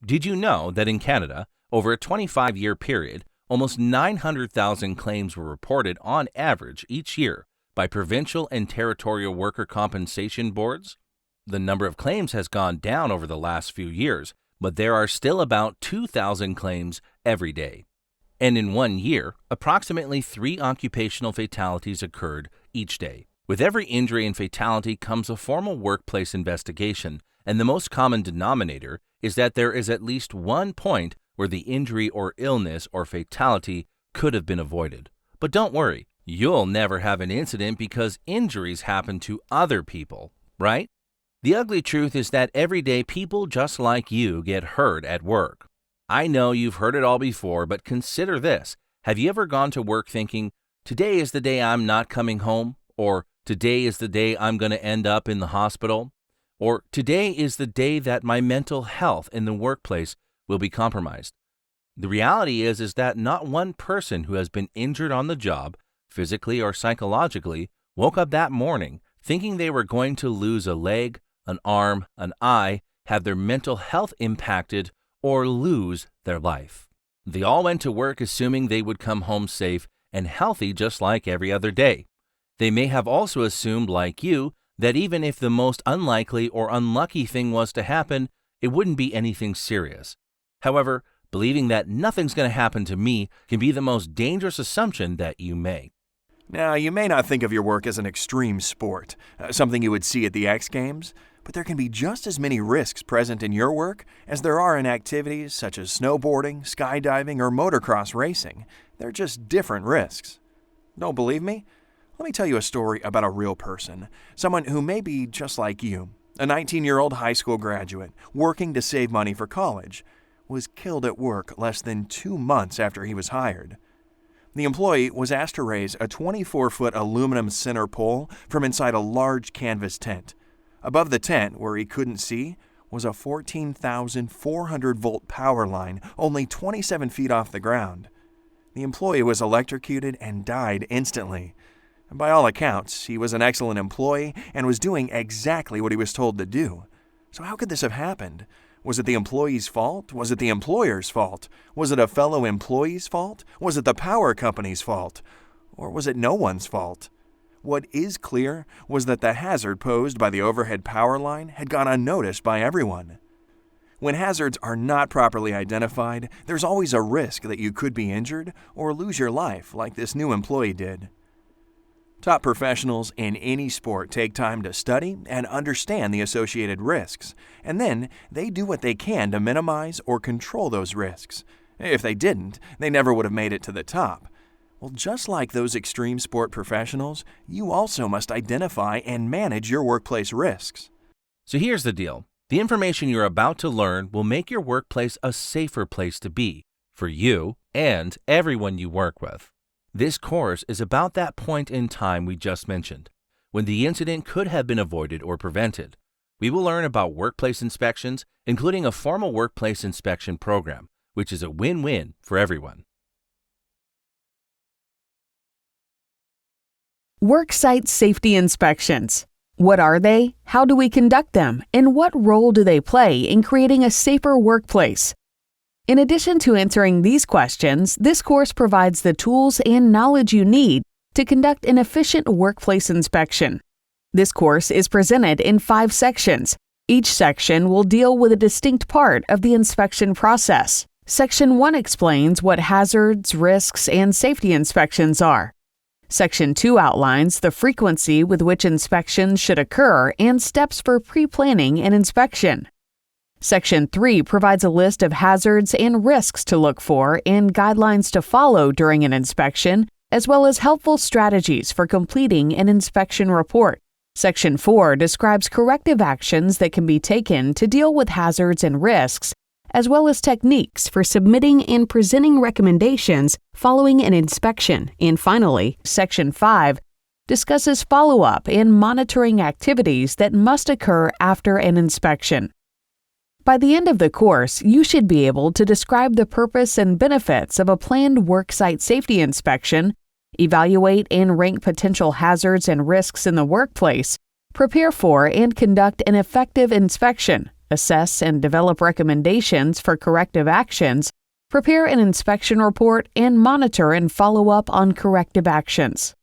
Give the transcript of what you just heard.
Did you know that in Canada, over a 25-year period, almost 900,000 claims were reported on average each year by provincial and territorial worker compensation boards? The number of claims has gone down over the last few years, but there are still about 2,000 claims every day. And in 1 year, approximately 3 occupational fatalities occurred each day. With every injury and fatality comes a formal workplace investigation, and the most common denominator is that there is at least one point where the injury or illness or fatality could have been avoided. But don't worry, you'll never have an incident because injuries happen to other people, right? The ugly truth is that every day people just like you get hurt at work. I know you've heard it all before, but consider this. Have you ever gone to work thinking, today is the day I'm not coming home? Or today is the day I'm going to end up in the hospital? Or today is the day that my mental health in the workplace will be compromised? The reality is that not one person who has been injured on the job, physically or psychologically, woke up that morning thinking they were going to lose a leg, an arm, an eye, have their mental health impacted, or lose their life. They all went to work assuming they would come home safe and healthy just like every other day. They may have also assumed, like you, that even if the most unlikely or unlucky thing was to happen, it wouldn't be anything serious. However, believing that nothing's going to happen to me can be the most dangerous assumption that you make. Now, you may not think of your work as an extreme sport, something you would see at the X Games, but there can be just as many risks present in your work as there are in activities such as snowboarding, skydiving, or motocross racing. They're just different risks. Don't believe me? Let me tell you a story about a real person, someone who may be just like you. A 19-year-old high school graduate, working to save money for college, was killed at work less than 2 months after he was hired. The employee was asked to raise a 24-foot aluminum center pole from inside a large canvas tent. Above the tent, where he couldn't see, was a 14,400-volt power line only 27 feet off the ground. The employee was electrocuted and died instantly. By all accounts, he was an excellent employee and was doing exactly what he was told to do. So how could this have happened? Was it the employee's fault? Was it the employer's fault? Was it a fellow employee's fault? Was it the power company's fault? Or was it no one's fault? What is clear was that the hazard posed by the overhead power line had gone unnoticed by everyone. When hazards are not properly identified, there's always a risk that you could be injured or lose your life like this new employee did. Top professionals in any sport take time to study and understand the associated risks, and then they do what they can to minimize or control those risks. If they didn't, they never would have made it to the top. Well, just like those extreme sport professionals, you also must identify and manage your workplace risks. So here's the deal. The information you're about to learn will make your workplace a safer place to be for you and everyone you work with. This course is about that point in time we just mentioned, when the incident could have been avoided or prevented. We will learn about workplace inspections, including a formal workplace inspection program, which is a win-win for everyone. Worksite safety inspections. What are they? How do we conduct them? And what role do they play in creating a safer workplace? In addition to answering these questions, this course provides the tools and knowledge you need to conduct an efficient workplace inspection. This course is presented in 5 sections. Each section will deal with a distinct part of the inspection process. Section 1 explains what hazards, risks, and safety inspections are. Section 2 outlines the frequency with which inspections should occur and steps for pre-planning an inspection. Section 3 provides a list of hazards and risks to look for and guidelines to follow during an inspection, as well as helpful strategies for completing an inspection report. Section 4 describes corrective actions that can be taken to deal with hazards and risks, as well as techniques for submitting and presenting recommendations following an inspection. And finally, Section 5 discusses follow-up and monitoring activities that must occur after an inspection. By the end of the course, you should be able to describe the purpose and benefits of a planned worksite safety inspection, evaluate and rank potential hazards and risks in the workplace, prepare for and conduct an effective inspection, assess and develop recommendations for corrective actions, prepare an inspection report, and monitor and follow up on corrective actions.